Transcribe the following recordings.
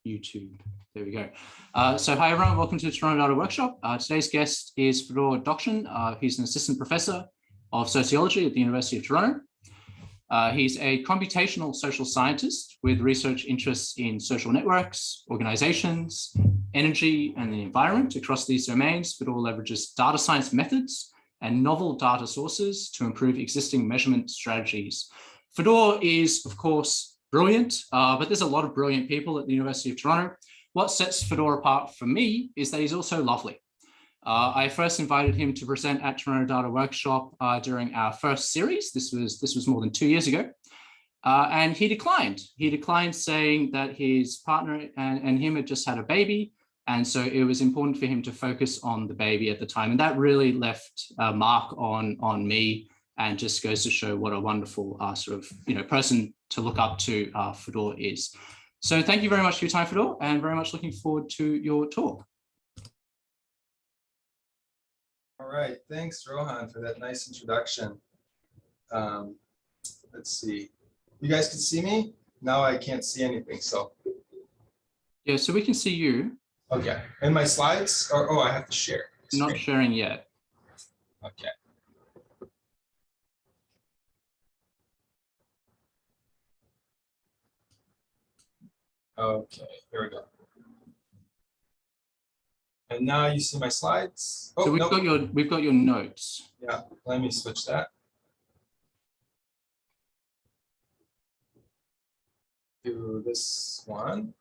YouTube. There we go. So hi everyone, welcome to the Toronto Data Workshop. Today's guest is Fedor Dokshin. He's an Assistant Professor of Sociology at the University of Toronto. He's a computational social scientist with research interests in social networks, organizations, energy, and the environment. Across these domains, Fedor leverages data science methods and novel data sources to improve existing measurement strategies. Fedor is, of course, brilliant, but there's a lot of brilliant people at the University of Toronto. What sets Fedor apart from me is that he's also lovely. I first invited him to present at Toronto Data Workshop during our first series. This was more than 2 years ago, and he declined. He declined, saying that his partner and him had just had a baby, and so it was important for him to focus on the baby at the time. And that really left a mark on me, and just goes to show what a wonderful person to look up to Fedor is. So thank you very much for your time, Fedor, and very much looking forward to your talk. All right, thanks, Rohan, for that nice introduction. Let's see. You guys can see me? Now I can't see anything, so. Yeah, so we can see you. Okay, and my slides? Oh, I have to share. Not sharing yet. Okay. Okay, here we go. And now you see my slides. Oh, so we've got your notes. Yeah, let me switch that. Do this one.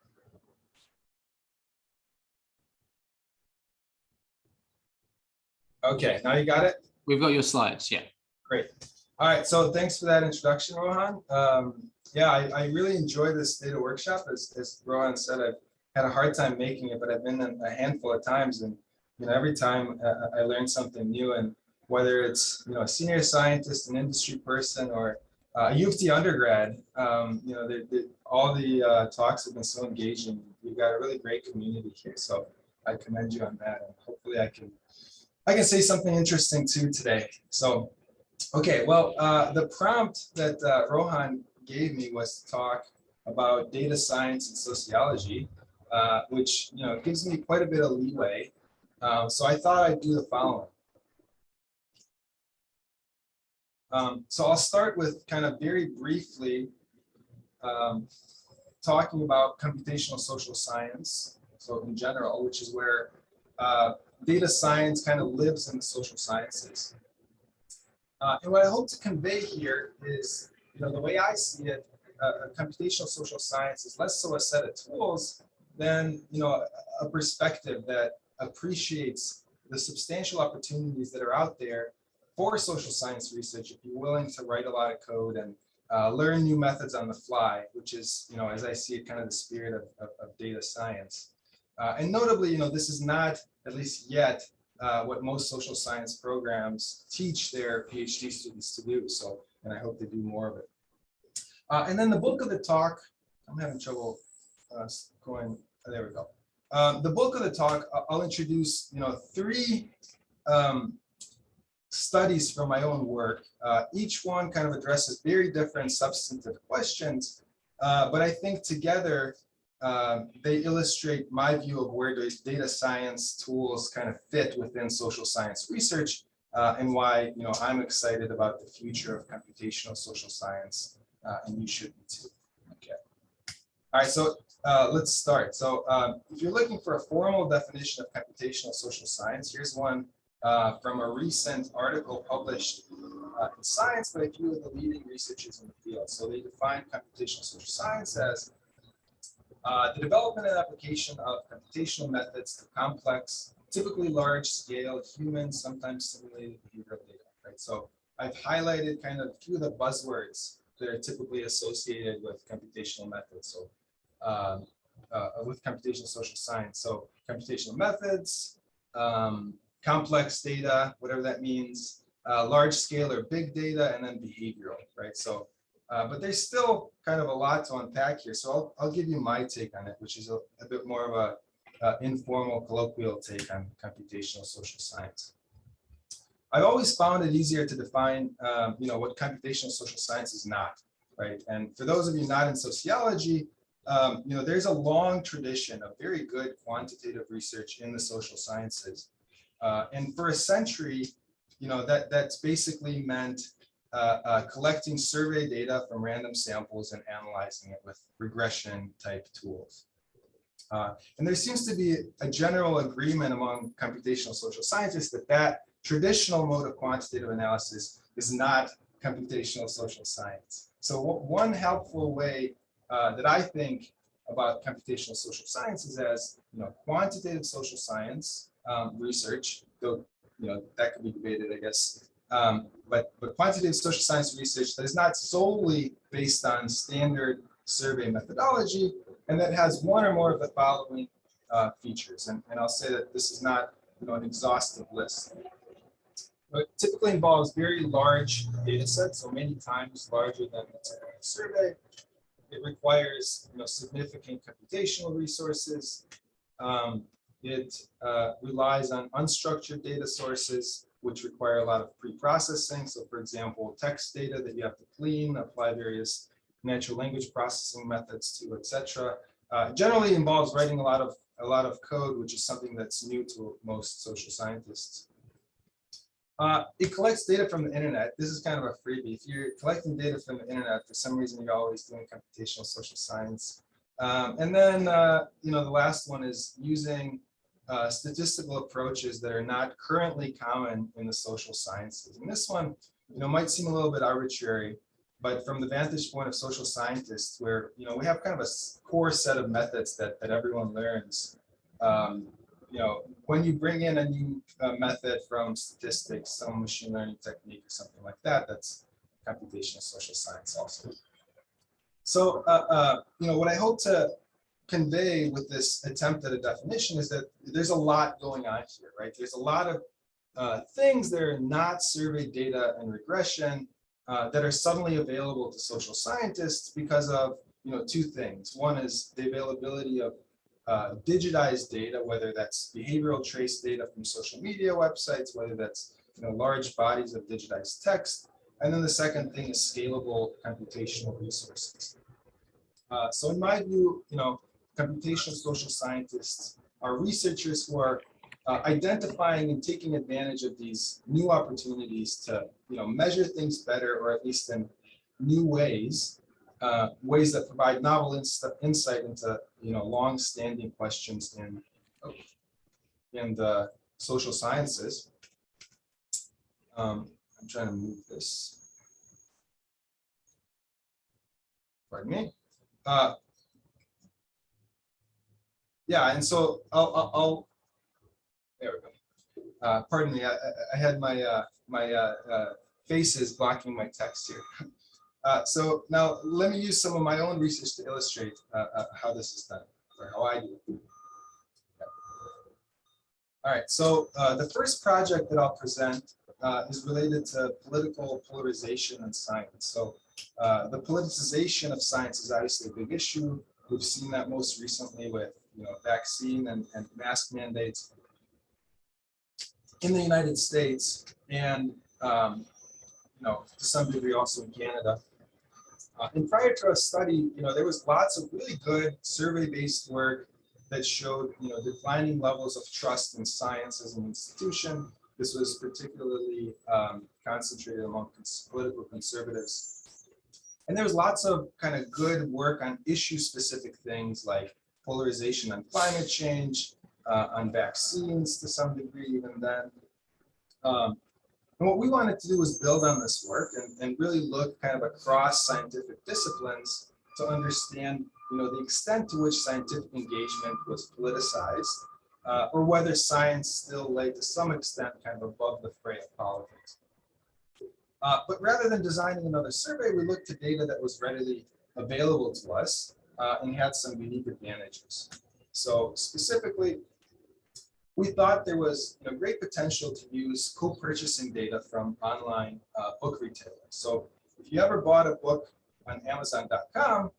Okay, now you got it? We've got your slides, yeah. Great. All right, so thanks for that introduction, Rohan. Yeah, I really enjoyed this data workshop. As Rohan said, I've had a hard time making it, but I've been a handful of times, and every time I learn something new. And whether it's a senior scientist, an industry person, or a U of T undergrad, all the talks have been so engaging. We've got a really great community here, so I commend you on that, and hopefully I can say something interesting too today. So, okay, well, the prompt that Rohan gave me was to talk about data science and sociology, which gives me quite a bit of leeway. So I thought I'd do the following. So I'll start with kind of very briefly talking about computational social science, so in general, which is where data science kind of lives in the social sciences. And what I hope to convey here is, the way I see it, computational social science is less so a set of tools than, a perspective that appreciates the substantial opportunities that are out there for social science research if you're willing to write a lot of code and learn new methods on the fly, which is, as I see it, kind of the spirit of data science. And notably, this is not, at least yet, what most social science programs teach their PhD students to do. So, and I hope they do more of it. And then the bulk of the talk, I'm having trouble going, there we go. The bulk of the talk, I'll introduce, 3 studies from my own work. Each one kind of addresses very different substantive questions, but I think together they illustrate my view of where data science tools kind of fit within social science research, and why I'm excited about the future of computational social science, and you should be too. Okay. All right, so let's start. So if you're looking for a formal definition of computational social science, here's one from a recent article published in Science by a few of the leading researchers in the field. So they define computational social science as the development and application of computational methods to complex, typically large-scale human, sometimes simulated behavioral data. Right. So I've highlighted kind of a few of the buzzwords that are typically associated with computational methods. So with computational social science, so computational methods, complex data, whatever that means, large-scale or big data, and then behavioral. Right. So. But there's still kind of a lot to unpack here. So I'll give you my take on it, which is a bit more of a informal, colloquial take on computational social science. I've always found it easier to define, what computational social science is not, right? And for those of you not in sociology, there's a long tradition of very good quantitative research in the social sciences. And for a century, that's basically meant collecting survey data from random samples and analyzing it with regression type tools. And there seems to be a general agreement among computational social scientists that that traditional mode of quantitative analysis is not computational social science. So one helpful way that I think about computational social science is as quantitative social science research, though that could be debated, I guess. But quantitative social science research that is not solely based on standard survey methodology, and that has one or more of the following features. And I'll say that this is not an exhaustive list. It typically involves very large data sets, so many times larger than the typical survey. It requires significant computational resources. It relies on unstructured data sources, which require a lot of pre-processing. So for example, text data that you have to clean, apply various natural language processing methods to, etc. Generally involves writing a lot of code, which is something that's new to most social scientists. It collects data from the internet. This is kind of a freebie. If you're collecting data from the internet, for some reason, you're always doing computational social science. And then, the last one is using statistical approaches that are not currently common in the social sciences. And this one, might seem a little bit arbitrary, but from the vantage point of social scientists, where we have kind of a core set of methods that everyone learns. When you bring in a new method from statistics, some machine learning technique or something like that, that's computational social science also. So, what I hope to convey with this attempt at a definition is that there's a lot going on here, right? There's a lot of things that are not survey data and regression that are suddenly available to social scientists because of two things. One is the availability of digitized data, whether that's behavioral trace data from social media websites, whether that's large bodies of digitized text, and then the second thing is scalable computational resources. So in my view, computational social scientists are researchers who are identifying and taking advantage of these new opportunities to measure things better, or at least in new ways. Ways that provide novel insight into long-standing questions in the social sciences. I'm trying to move this. Pardon me. Yeah, and so I'll there we go. Pardon me. I had my faces blocking my text here. So now let me use some of my own research to illustrate how this is done, or how I do it. Okay. All right, so the first project that I'll present is related to political polarization in science. So the politicization of science is obviously a big issue. We've seen that most recently with vaccine and mask mandates in the United States, and to some degree also in Canada. And prior to our study, there was lots of really good survey-based work that showed, declining levels of trust in science as an institution. This was particularly concentrated among political conservatives. And there was lots of kind of good work on issue-specific things like polarization on climate change, on vaccines to some degree even then. And what we wanted to do was build on this work and really look kind of across scientific disciplines to understand, the extent to which scientific engagement was politicized, or whether science still lay to some extent kind of above the fray of politics. But rather than designing another survey, we looked to data that was readily available to us and had some unique advantages. So specifically, we thought there was great potential to use co-purchasing data from online book retailers. So if you ever bought a book on Amazon.com,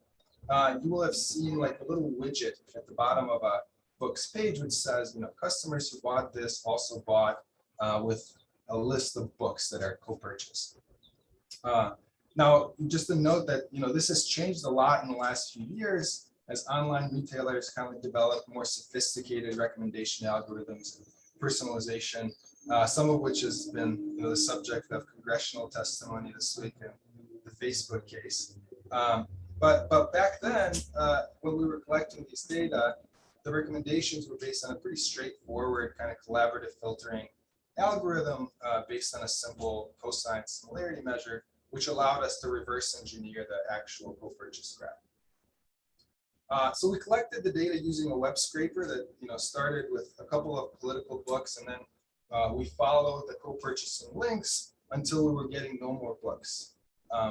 you will have seen like a little widget at the bottom of a book's page which says, customers who bought this also bought with a list of books that are co-purchased. Now, just to note that this has changed a lot in the last few years. as online retailers kind of develop more sophisticated recommendation algorithms and personalization, some of which has been the subject of congressional testimony this week in the Facebook case. But back then, when we were collecting these data, the recommendations were based on a pretty straightforward kind of collaborative filtering algorithm based on a simple cosine similarity measure, which allowed us to reverse engineer the actual co-purchase graph. So we collected the data using a web scraper that started with a couple of political books, and then we followed the co-purchasing links until we were getting no more books.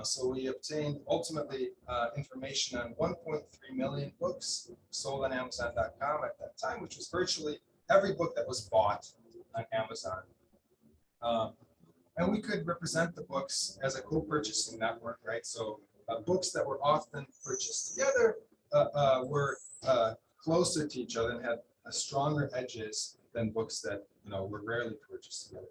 So we obtained ultimately information on 1.3 million books sold on Amazon.com at that time, which was virtually every book that was bought on Amazon. And we could represent the books as a co-purchasing network, right? So books that were often purchased together were closer to each other and had stronger edges than books that were rarely purchased together.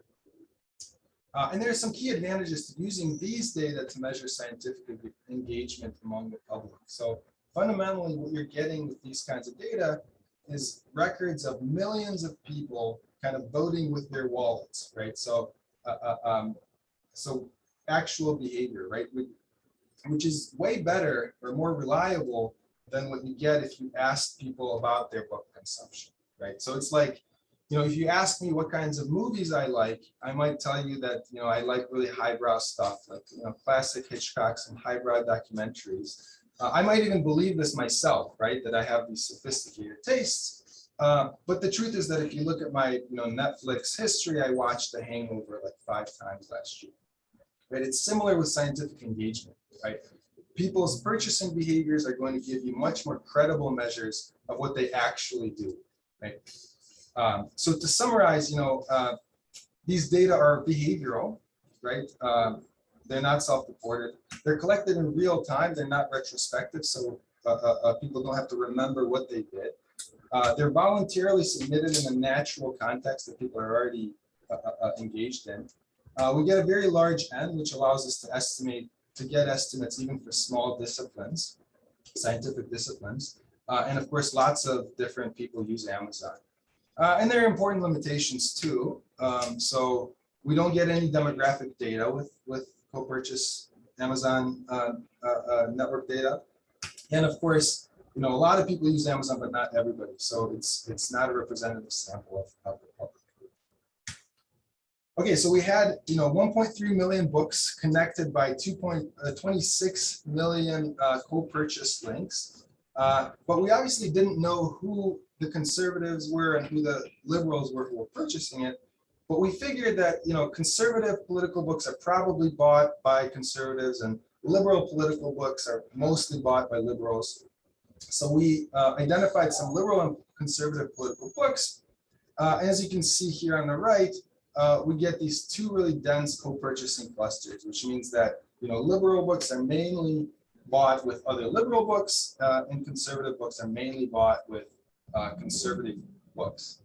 And there are some key advantages to using these data to measure scientific engagement among the public. So fundamentally, what you're getting with these kinds of data is records of millions of people kind of voting with their wallets, right? So, so actual behavior, right? Which is way better or more reliable than what you get if you ask people about their book consumption, right? So it's like, if you ask me what kinds of movies I like, I might tell you that, I like really highbrow stuff, like, classic Hitchcocks and highbrow documentaries. I might even believe this myself, right? That I have these sophisticated tastes. But the truth is that if you look at my, Netflix history, I watched The Hangover like 5 times last year, right? It's similar with scientific engagement, right? People's purchasing behaviors are going to give you much more credible measures of what they actually do, right? So to summarize, these data are behavioral, right? They're not self-reported. They're collected in real time. They're not retrospective, so people don't have to remember what they did. They're voluntarily submitted in a natural context that people are already engaged in. We get a very large N, which allows us to get estimates even for small disciplines, scientific disciplines. And of course, lots of different people use Amazon. And there are important limitations too. So we don't get any demographic data with co-purchase Amazon network data. And of course, a lot of people use Amazon, but not everybody. So it's not a representative sample of the public. Okay, so we had 1.3 million books connected by 2.26 million co-purchase links. But we obviously didn't know who the conservatives were and who the liberals were who were purchasing it. But we figured that conservative political books are probably bought by conservatives and liberal political books are mostly bought by liberals. So we identified some liberal and conservative political books. As you can see here on the right, we get these 2 really dense co-purchasing clusters, which means that liberal books are mainly bought with other liberal books, and conservative books are mainly bought with conservative books,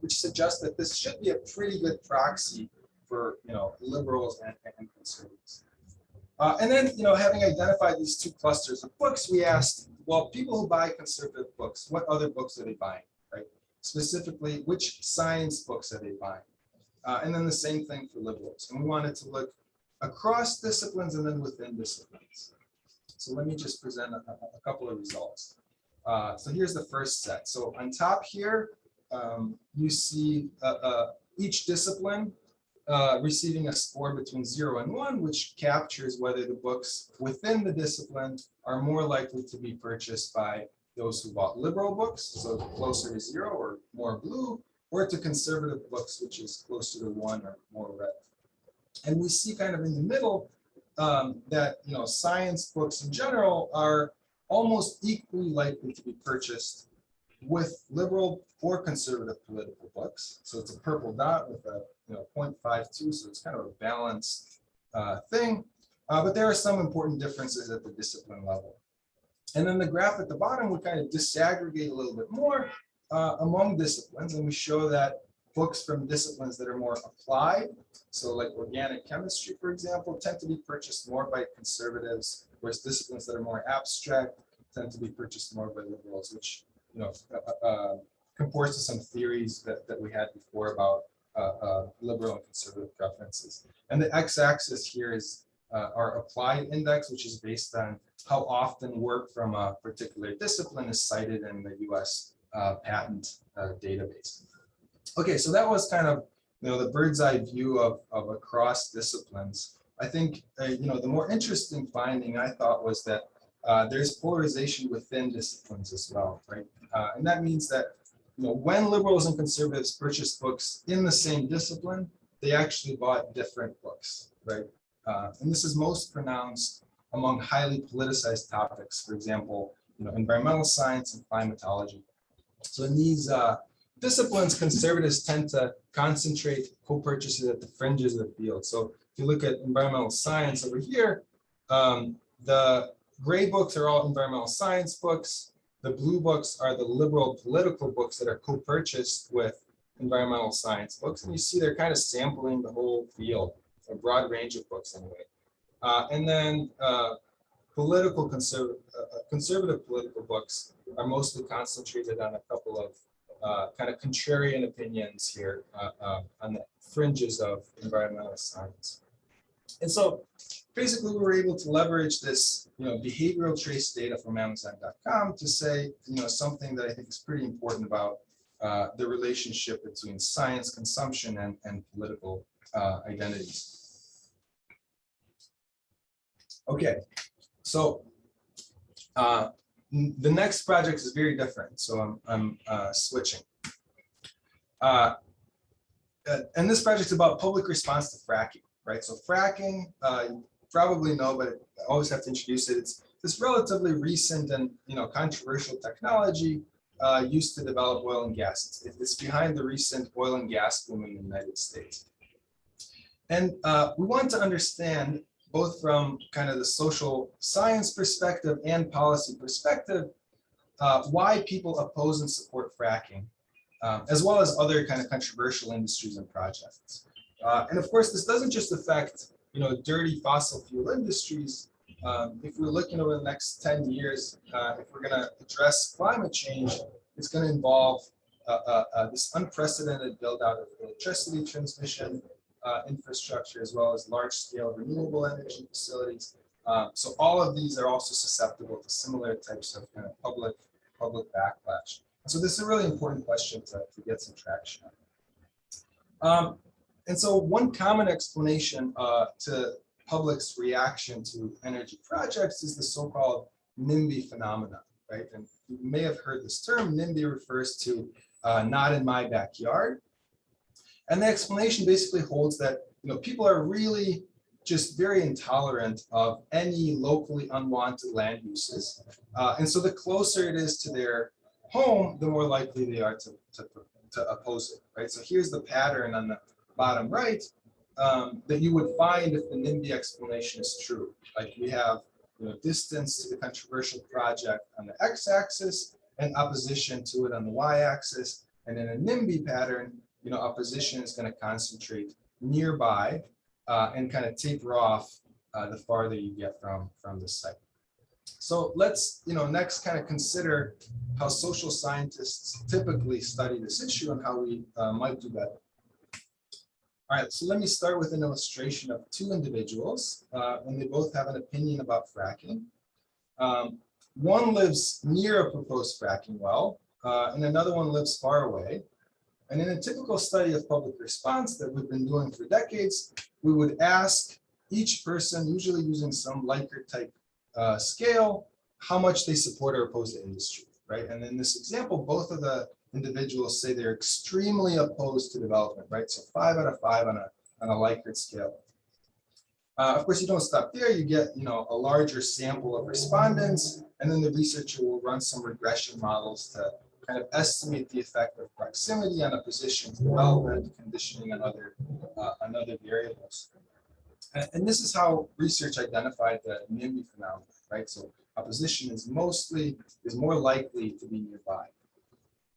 which suggests that this should be a pretty good proxy for liberals and conservatives. And then having identified these 2 clusters of books, we asked, well, people who buy conservative books, what other books are they buying, right? Specifically, which science books are they buying? And then the same thing for liberals. And we wanted to look across disciplines and then within disciplines. So let me just present a couple of results. So here's the first set. So on top here, you see each discipline receiving a score between 0 and 1, which captures whether the books within the discipline are more likely to be purchased by those who bought liberal books, so closer to 0 or more blue, or to conservative books, which is closer to 1 or more red. And we see kind of in the middle that science books in general are almost equally likely to be purchased with liberal or conservative political books. So it's a purple dot with a 0.52, so it's kind of a balanced thing. But there are some important differences at the discipline level. And then the graph at the bottom, we kind of disaggregate a little bit more among disciplines, and we show that books from disciplines that are more applied, so like organic chemistry, for example, tend to be purchased more by conservatives, whereas disciplines that are more abstract, tend to be purchased more by liberals, which comports to some theories that we had before about liberal and conservative preferences. And the x-axis here is our applied index, which is based on how often work from a particular discipline is cited in the US patent database. Okay, so that was kind of the bird's eye view of across disciplines. I think the more interesting finding I thought was that there's polarization within disciplines as well, right? And that means that when liberals and conservatives purchase books in the same discipline, they actually bought different books, right? And this is most pronounced among highly politicized topics, for example, environmental science and climatology. So in these disciplines, conservatives tend to concentrate co-purchases at the fringes of the field. So if you look at environmental science over here, the gray books are all environmental science books. The blue books are the liberal political books that are co-purchased with environmental science books. And you see they're kind of sampling the whole field, a broad range of books anyway. And then conservative political books are mostly concentrated on a couple of kind of contrarian opinions here on the fringes of environmental science. And so basically we were able to leverage this behavioral trace data from Amazon.com to say something that I think is pretty important about the relationship between science consumption and political identities. Okay, so the next project is very different, so I'm switching. And this project is about public response to fracking, right? So fracking, you probably know, but I always have to introduce it. It's this relatively recent and controversial technology used to develop oil and gas. It's behind the recent oil and gas boom in the United States. And we want to understand, both from kind of the social science perspective and policy perspective, why people oppose and support fracking, as well as other kind of controversial industries and projects. And of course, this doesn't just affect dirty fossil fuel industries. If we're looking over the next 10 years, if we're going to address climate change, it's going to involve this unprecedented build out of electricity transmission infrastructure, as well as large-scale renewable energy facilities. So all of these are also susceptible to similar types of kind of public backlash. So this is a really important question to get some traction on. And so one common explanation to public's reaction to energy projects is the so-called NIMBY phenomenon, right? And you may have heard this term. NIMBY refers to not in my backyard. And the explanation basically holds that people are really just very intolerant of any locally unwanted land uses. And so the closer it is to their home, the more likely they are to oppose it, right? So here's the pattern on the bottom right that you would find if the NIMBY explanation is true. Like we have distance to the controversial project on the x-axis and opposition to it on the y-axis. And in a NIMBY pattern, opposition is going to concentrate nearby and kind of taper off the farther you get from the site. So let's next kind of consider how social scientists typically study this issue and how we might do better. All right, so let me start with an illustration of two individuals, and they both have an opinion about fracking. One lives near a proposed fracking well, and another one lives far away. And in a typical study of public response that we've been doing for decades, we would ask each person, usually using some Likert type scale, how much they support or oppose the industry, right? And in this example, both of the individuals say they're extremely opposed to development, right? So 5 out of 5 on a Likert scale. Of course, you don't stop there. You get a larger sample of respondents, and then the researcher will run some regression models to kind of estimate the effect of proximity on opposition to development, conditioning, and other variables. And this is how research identified the NIMBY phenomenon, right? So opposition is more likely to be nearby.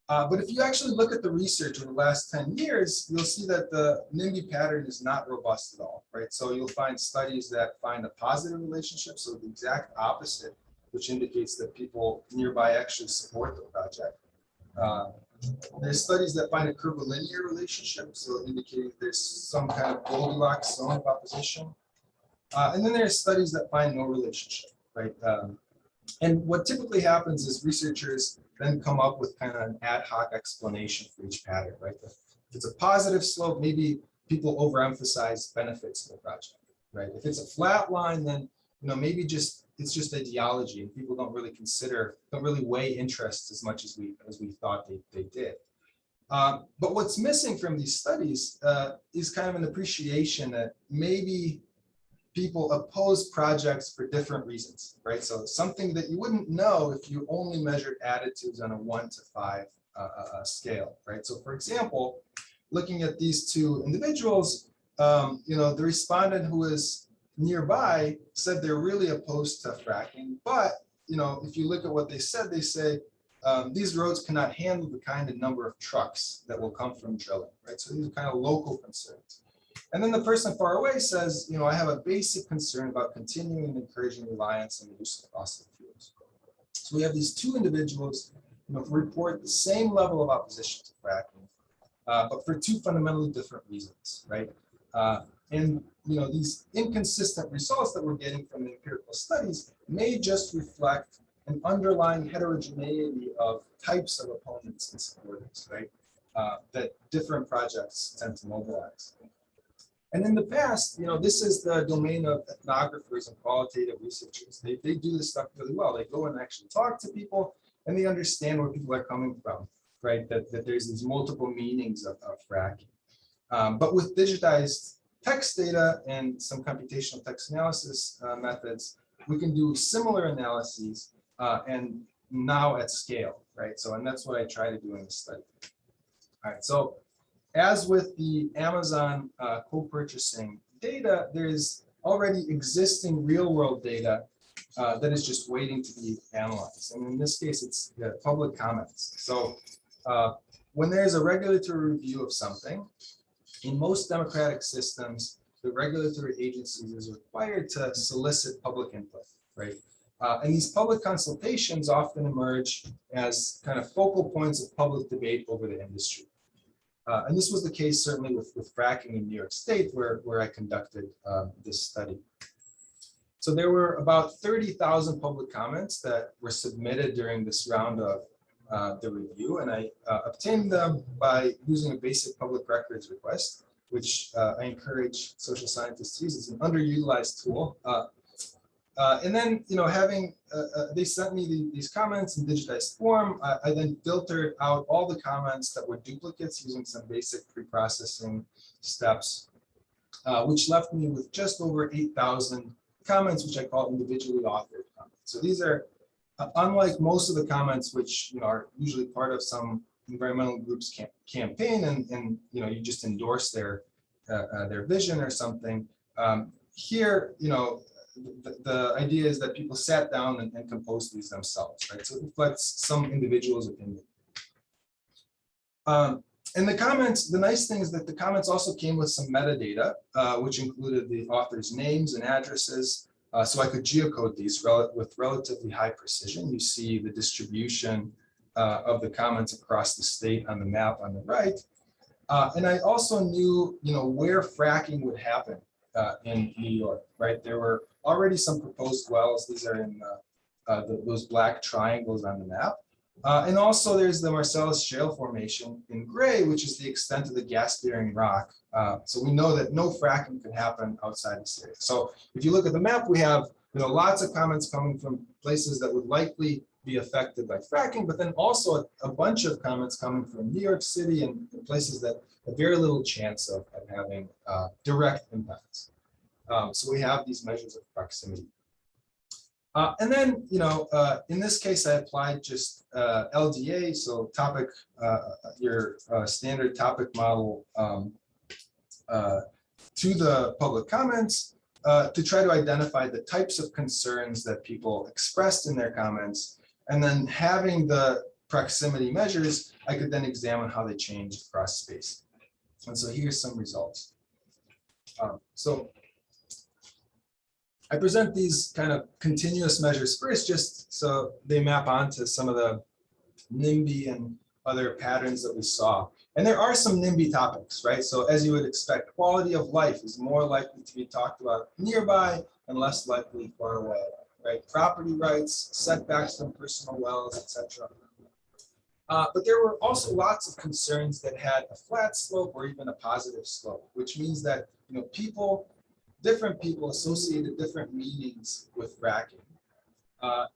But if you actually look at the research over the last 10 years, you'll see that the NIMBY pattern is not robust at all, right? So you'll find studies that find a positive relationship, so the exact opposite which indicates that people nearby actually support the project. There's studies that find a curvilinear relationship, so indicating there's some kind of Goldilocks zone of opposition. And then there's studies that find no relationship, right? And what typically happens is researchers then come up with kind of an ad hoc explanation for each pattern, right? If it's a positive slope, maybe people overemphasize benefits of the project, right? If it's a flat line, then maybe it's just ideology, and people don't really weigh interests as much as we thought they did. But what's missing from these studies is kind of an appreciation that maybe people oppose projects for different reasons, right? So something that you wouldn't know if you only measured attitudes on a 1 to 5 scale, right? So for example, looking at these two individuals, the respondent who is nearby said they're really opposed to fracking, but if you look at what they say these roads cannot handle the kind of number of trucks that will come from drilling, right? So these are kind of local concerns. And then the person far away says, I have a basic concern about continuing and encouraging reliance on the use of fossil fuels. So we have these two individuals who report the same level of opposition to fracking, but for two fundamentally different reasons, right? And these inconsistent results that we're getting from the empirical studies may just reflect an underlying heterogeneity of types of opponents and supporters, right? That different projects tend to mobilize. And in the past, this is the domain of ethnographers and qualitative researchers. They do this stuff really well. They go and actually talk to people, and they understand where people are coming from, right? That there's these multiple meanings of fracking. But with digitized text data and some computational text analysis methods, we can do similar analyses and now at scale, right? So, and that's what I try to do in this study. All right, so as with the Amazon co-purchasing data, there's already existing real-world data that is just waiting to be analyzed. And in this case, it's public comments. So when there's a regulatory review of something, in most democratic systems, the regulatory agency is required to solicit public input, right? And these public consultations often emerge as kind of focal points of public debate over the industry. And this was the case certainly with fracking in New York State, where I conducted this study. So there were about 30,000 public comments that were submitted during this round of the review, and I obtained them by using a basic public records request, which I encourage social scientists to use. It's an underutilized tool. And then, they sent me these comments in digitized form. I then filtered out all the comments that were duplicates using some basic pre-processing steps, which left me with just over 8,000 comments, which I call individually authored comments. So these are, unlike most of the comments, which are usually part of some environmental group's campaign, and you just endorse their vision or something. Here, the idea is that people sat down and composed these themselves, right? So it reflects some individual's opinion. And the comments, the nice thing is that the comments also came with some metadata, which included the author's names and addresses. So I could geocode these with relatively high precision. You see the distribution of the comments across the state on the map on the right. And I also knew, where fracking would happen in New York, right? There were already some proposed wells. These are in those black triangles on the map. And also there's the Marcellus Shale Formation in gray, which is the extent of the gas-bearing rock. So we know that no fracking could happen outside this area. So if you look at the map, we have lots of comments coming from places that would likely be affected by fracking, but then also a bunch of comments coming from New York City and places that have very little chance of having direct impacts. So we have these measures of proximity. And then, in this case, I applied just LDA, so topic, your standard topic model to the public comments to try to identify the types of concerns that people expressed in their comments. And then having the proximity measures, I could then examine how they changed across space. And so here's some results. So I present these kind of continuous measures first, just so they map onto some of the NIMBY and other patterns that we saw. And there are some NIMBY topics, right? So as you would expect, quality of life is more likely to be talked about nearby and less likely far away, right? Property rights, setbacks from personal wells, etc. But there were also lots of concerns that had a flat slope or even a positive slope, which means that different people associated different meanings with fracking.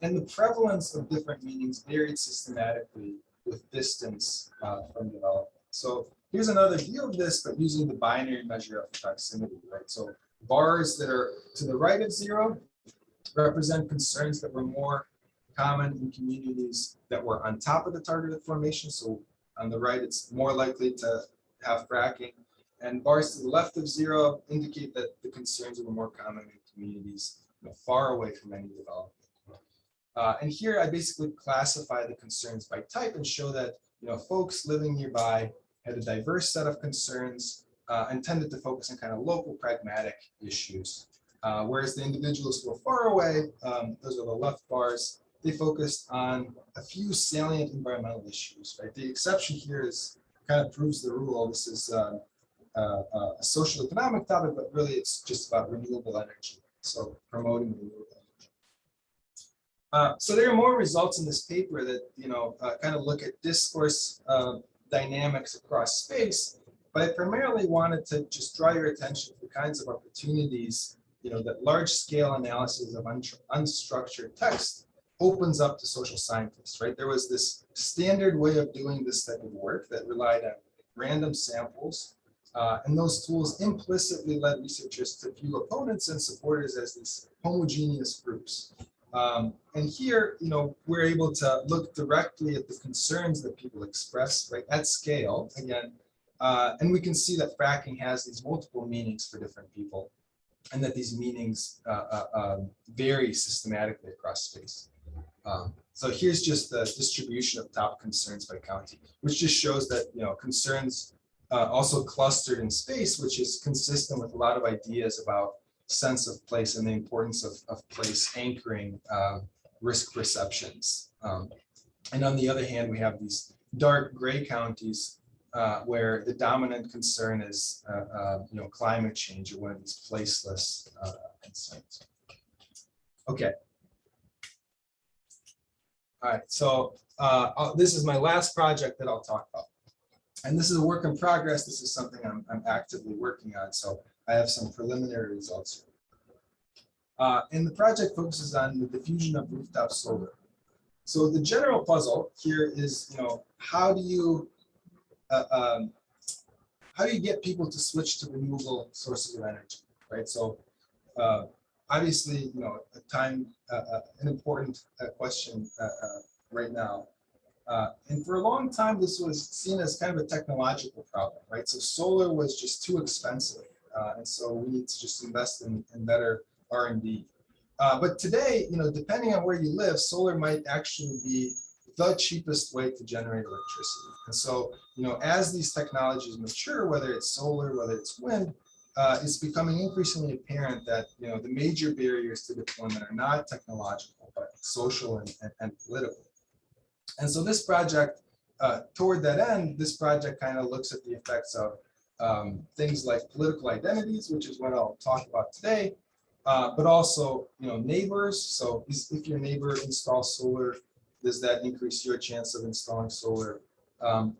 And the prevalence of different meanings varied systematically with distance from development. So here's another view of this, but using the binary measure of proximity, right? So bars that are to the right of 0 represent concerns that were more common in communities that were on top of the targeted formation. So on the right, it's more likely to have fracking. And bars to the left of 0 indicate that the concerns were more common in communities far away from any development. And here I basically classify the concerns by type and show that folks living nearby had a diverse set of concerns and tended to focus on kind of local pragmatic issues. Whereas the individuals who were far away, those are the left bars, they focused on a few salient environmental issues, right? The exception here is kind of proves the rule. This is a social economic topic, but really it's just about renewable energy. So promoting renewable energy. So there are more results in this paper that kind of look at discourse dynamics across space, but I primarily wanted to just draw your attention to the kinds of opportunities that large-scale analysis of unstructured text opens up to social scientists, right? There was this standard way of doing this type of work that relied on random samples, and those tools implicitly led researchers to view opponents and supporters as these homogeneous groups. And here, we're able to look directly at the concerns that people express, right, at scale, again, and we can see that fracking has these multiple meanings for different people, and that these meanings vary systematically across space. So here's just the distribution of top concerns by county, which just shows that concerns also clustered in space, which is consistent with a lot of ideas about sense of place and the importance of place anchoring risk perceptions. And on the other hand, we have these dark gray counties where the dominant concern is climate change, or one of these placeless concerns. Okay. All right, so this is my last project that I'll talk about. And this is a work in progress. This is something I'm actively working on. So I have some preliminary results here. And the project focuses on the diffusion of rooftop solar. So the general puzzle here is, how do you get people to switch to renewable sources of energy, right? So obviously, an important question right now. And for a long time, this was seen as kind of a technological problem, right? So solar was just too expensive. And so we need to just invest in better R&D. But today, depending on where you live, solar might actually be the cheapest way to generate electricity. And so, as these technologies mature, whether it's solar, whether it's wind, it's becoming increasingly apparent that, the major barriers to deployment are not technological, but social and political. And so this project, toward that end, this project kind of looks at the effects of things like political identities, which is what I'll talk about today, but also, neighbors. So if your neighbor installs solar, does that increase your chance of installing solar?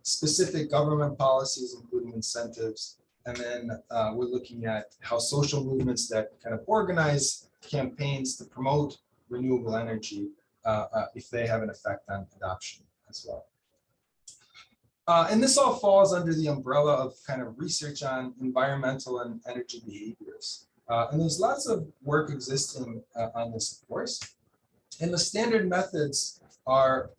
Specific government policies, including incentives. And then we're looking at how social movements that kind of organize campaigns to promote renewable energy, if they have an effect on adoption as well. And this all falls under the umbrella of kind of research on environmental and energy behaviors. And there's lots of work existing on this, of course. And the standard methods are,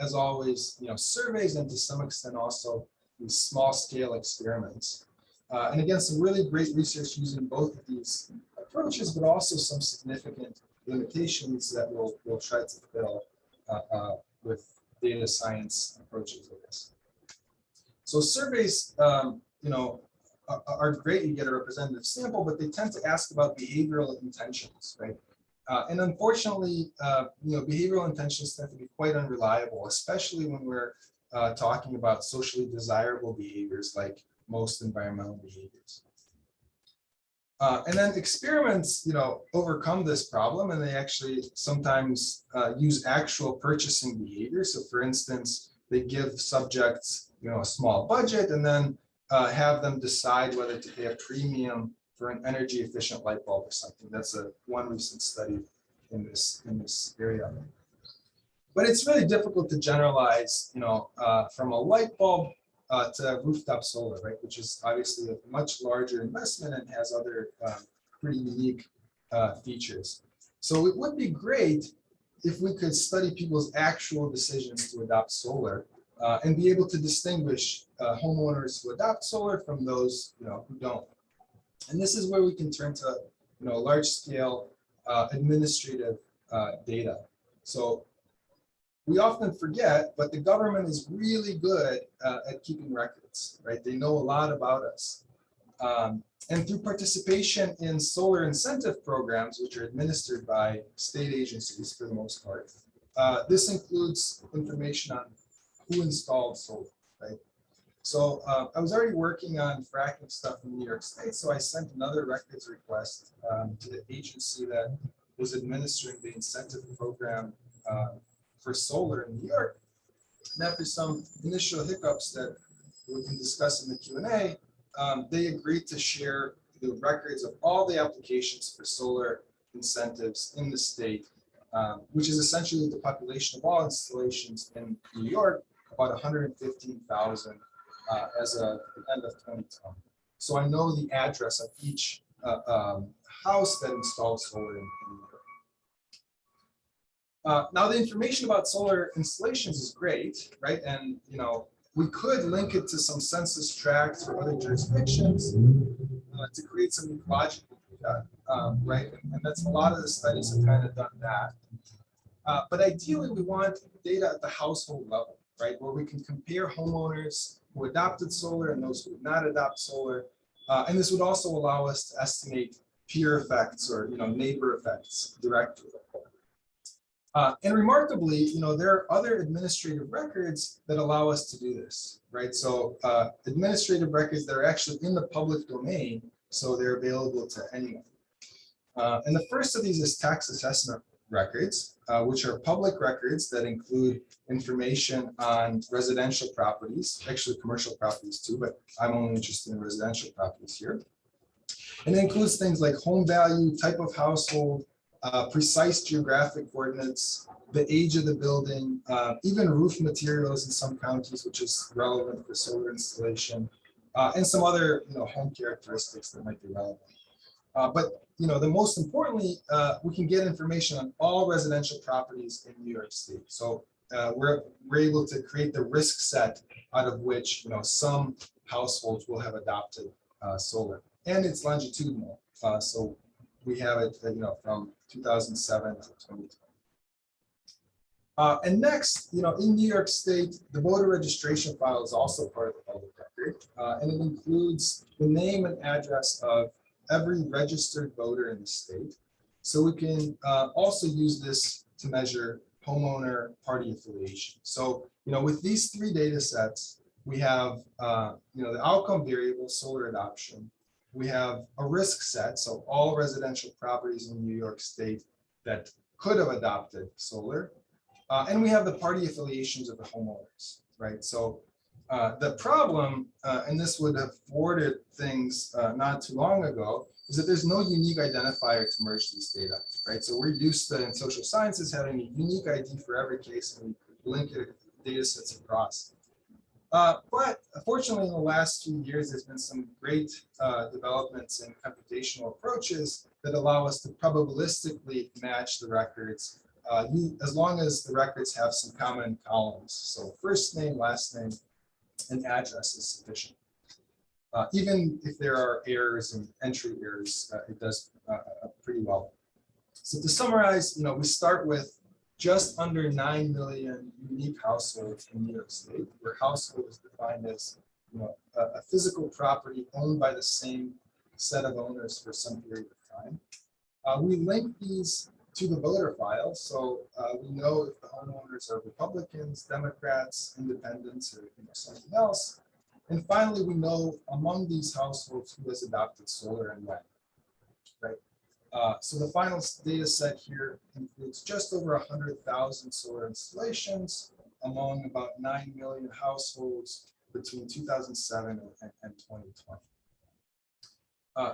as always, surveys, and to some extent also these small-scale experiments. And again, some really great research using both of these approaches, but also some significant limitations that we'll try to fill with data science approaches of this. So surveys, are great. You get a representative sample, but they tend to ask about behavioral intentions, right? And unfortunately, behavioral intentions tend to be quite unreliable, especially when we're talking about socially desirable behaviors like most environmental behaviors. And then experiments, overcome this problem, and they actually sometimes use actual purchasing behavior. So, for instance, they give subjects, a small budget, and then have them decide whether to pay a premium for an energy efficient light bulb or something. That's one recent study in this area. But it's really difficult to generalize, from a light bulb to rooftop solar, right? Which is obviously a much larger investment and has other pretty unique features. So it would be great if we could study people's actual decisions to adopt solar and be able to distinguish homeowners who adopt solar from those who don't. And this is where we can turn to large scale administrative data. So we often forget, but the government is really good at keeping records, right? They know a lot about us. And through participation in solar incentive programs, which are administered by state agencies for the most part, this includes information on who installed solar, right? So I was already working on fracking stuff in New York State, so I sent another records request to the agency that was administering the incentive program for solar in New York. And after some initial hiccups that we can discuss in the Q&A, they agreed to share the records of all the applications for solar incentives in the state, which is essentially the population of all installations in New York, about 115,000 as of the end of 2020. So I know the address of each house that installed solar in New York. Now the information about solar installations is great, right? And we could link it to some census tracts for other jurisdictions to create some ecological data, right? And that's a lot of the studies have kind of done that. But ideally, we want data at the household level, right? Where we can compare homeowners who adopted solar and those who did not adopt solar. And this would also allow us to estimate peer effects or neighbor effects directly. And remarkably, there are other administrative records that allow us to do this, right? So administrative records that are actually in the public domain, so they're available to anyone. And the first of these is tax assessment records, which are public records that include information on residential properties, actually commercial properties too, but I'm only interested in residential properties here. And it includes things like home value, type of household, precise geographic coordinates, the age of the building, even roof materials in some counties, which is relevant for solar installation, and some other home characteristics that might be relevant. But the most importantly, we can get information on all residential properties in New York State. So we're able to create the risk set out of which some households will have adopted solar, and it's longitudinal. So we have it from 2007 to 2020. And next, in New York State, the voter registration file is also part of the public record, and it includes the name and address of every registered voter in the state. So we can also use this to measure homeowner party affiliation. So, with these three data sets, we have, the outcome variable, solar adoption. We have a risk set, so all residential properties in New York State that could have adopted solar. And we have the party affiliations of the homeowners, right? So the problem, and this would have thwarted things not too long ago, is that there's no unique identifier to merge these data, right? So we're used to, in social sciences, having a unique ID for every case, and we link data sets across. But fortunately, in the last few years, there's been some great developments in computational approaches that allow us to probabilistically match the records, as long as the records have some common columns. So first name, last name, and address is sufficient. Even if there are errors and entry errors, it does pretty well. So to summarize, we start with just under 9 million unique households in New York State, where household is defined as a physical property owned by the same set of owners for some period of time. We link these to the voter file, so we know if the homeowners are Republicans, Democrats, Independents, or something else. And finally, we know among these households who has adopted solar and when, right? So the final data set here includes just over 100,000 solar installations among about 9 million households between 2007 and 2020.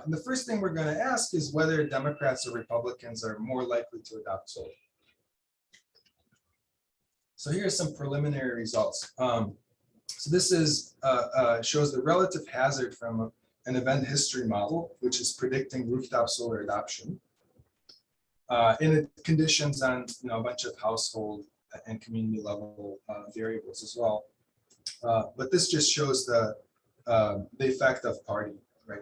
And the first thing we're going to ask is whether Democrats or Republicans are more likely to adopt solar. So here are some preliminary results. So this is shows the relative hazard from an event history model, which is predicting rooftop solar adoption. And it conditions on a bunch of household and community level variables as well. But this just shows the effect of party, right?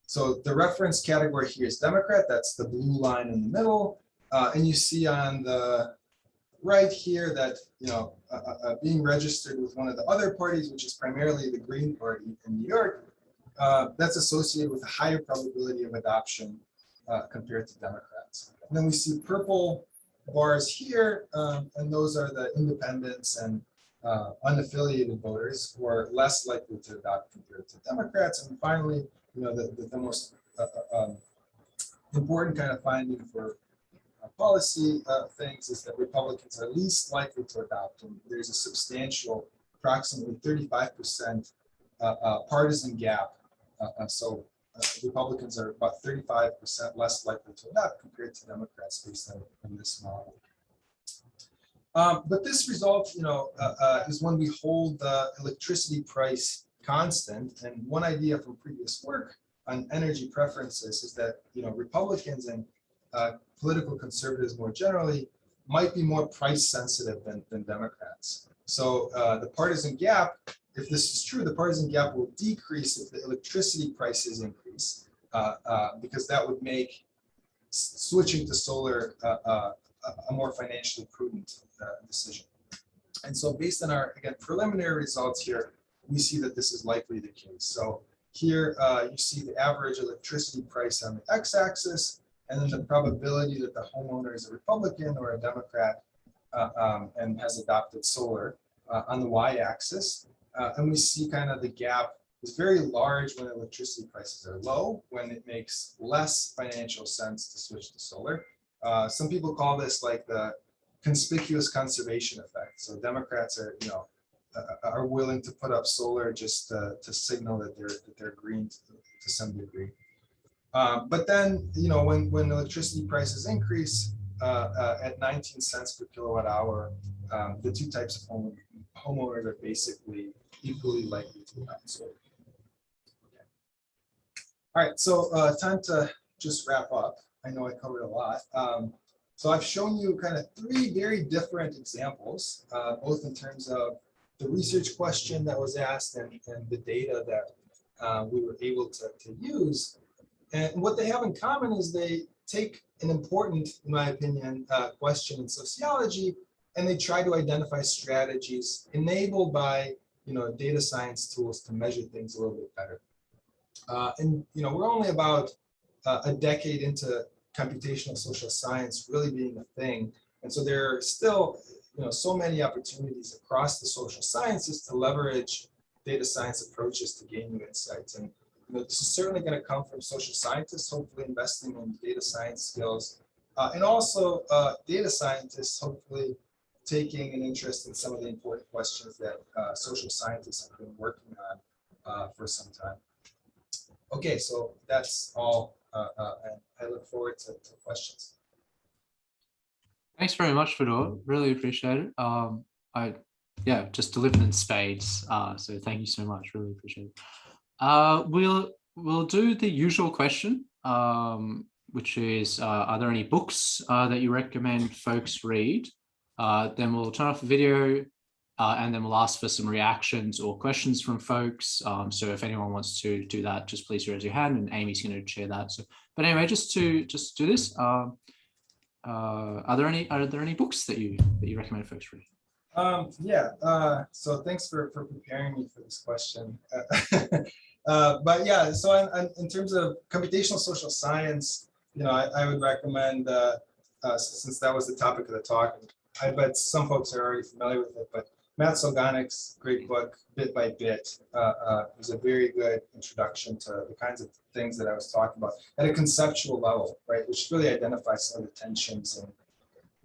So the reference category here is Democrat. That's the blue line in the middle. And you see on the right here that being registered with one of the other parties, which is primarily the Green Party in New York, that's associated with a higher probability of adoption compared to Democrats. And then we see purple bars here, and those are the independents and unaffiliated voters who are less likely to adopt compared to Democrats. And finally, the most important kind of finding for policy things is that Republicans are least likely to adopt, and there's a substantial, approximately 35% partisan gap. So Republicans are about 35% less likely to adopt compared to Democrats based on this model. But this result, is when we hold the electricity price constant. And one idea from previous work on energy preferences is that Republicans and political conservatives more generally might be more price sensitive than Democrats. So the partisan gap, if this is true, the partisan gap will decrease if the electricity prices increase, because that would make switching to solar a more financially prudent decision. And so based on our, again, preliminary results here, we see that this is likely the case. So here you see the average electricity price on the x-axis, and then the probability that the homeowner is a Republican or a Democrat and has adopted solar on the y-axis. And we see kind of the gap is very large when electricity prices are low, when it makes less financial sense to switch to solar. Some people call this like the conspicuous conservation effect. So Democrats are willing to put up solar just to signal that they're green to some degree. But then, when electricity prices increase at 19 cents per kilowatt hour, the two types of homeowners are basically equally likely to adopt solar. Okay. All right, so time to just wrap up. I know I covered a lot. So I've shown you kind of three very different examples, both in terms of the research question that was asked and the data that we were able to use. And what they have in common is they take an important, in my opinion, question in sociology, and they try to identify strategies enabled by data science tools to measure things a little bit better. And we're only about a decade into computational social science really being a thing, and so there are still so many opportunities across the social sciences to leverage data science approaches to gain new insights. And this is certainly going to come from social scientists, hopefully investing in data science skills, and also data scientists, hopefully taking an interest in some of the important questions that social scientists have been working on for some time. Okay, so that's all, and I look forward to questions. Thanks very much, Fedor. Really appreciate it. Yeah, just delivered in spades. So thank you so much. Really appreciate it. We'll do the usual question, which is, are there any books that you recommend folks read? Then we'll turn off the video, and then we'll ask for some reactions or questions from folks. So if anyone wants to do that, just please raise your hand, and Amy's going to share that. So, but anyway, just to do this, are there any books that you recommend folks read? So thanks for preparing me for this question. But yeah, so in terms of computational social science, I would recommend, since that was the topic of the talk, I bet some folks are already familiar with it, but Matt Solganik's great book, Bit by Bit, is a very good introduction to the kinds of things that I was talking about at a conceptual level, right, which really identifies some of the tensions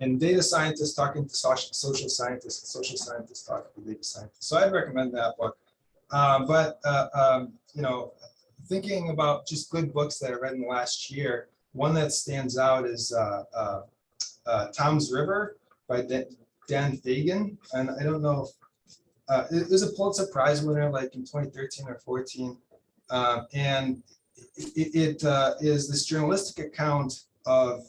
and data scientists talking to social scientists, and social scientists talking to data scientists. So I'd recommend that book. Thinking about just good books that I read in the last year, one that stands out is Tom's River by Dan Fagan. And I don't know if it was a Pulitzer Prize winner like in 2013 or 14. And it is this journalistic account of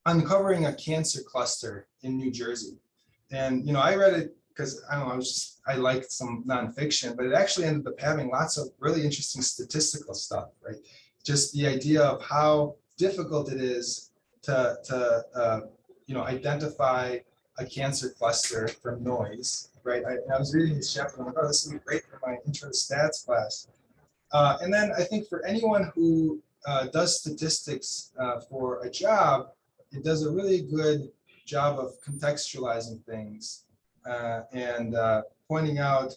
uncovering a cancer cluster in New Jersey. And, I read it because I don't know, I liked some nonfiction, but it actually ended up having lots of really interesting statistical stuff, right? Just the idea of how difficult it is to identify a cancer cluster from noise, right? I was reading this chapter, and I'm like, oh, this would be great for my intro to stats class. And then I think for anyone who does statistics for a job, it does a really good job of contextualizing things and pointing out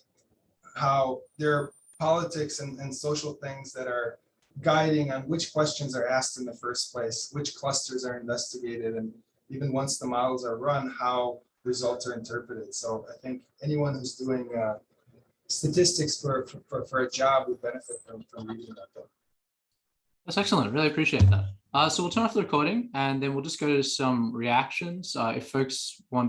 how there are politics and social things that are guiding on which questions are asked in the first place, which clusters are investigated, and even once the models are run, how results are interpreted. So I think anyone who's doing statistics for a job would benefit from reading that book. That's excellent. Really appreciate that. So we'll turn off the recording and then we'll just go to some reactions. If folks want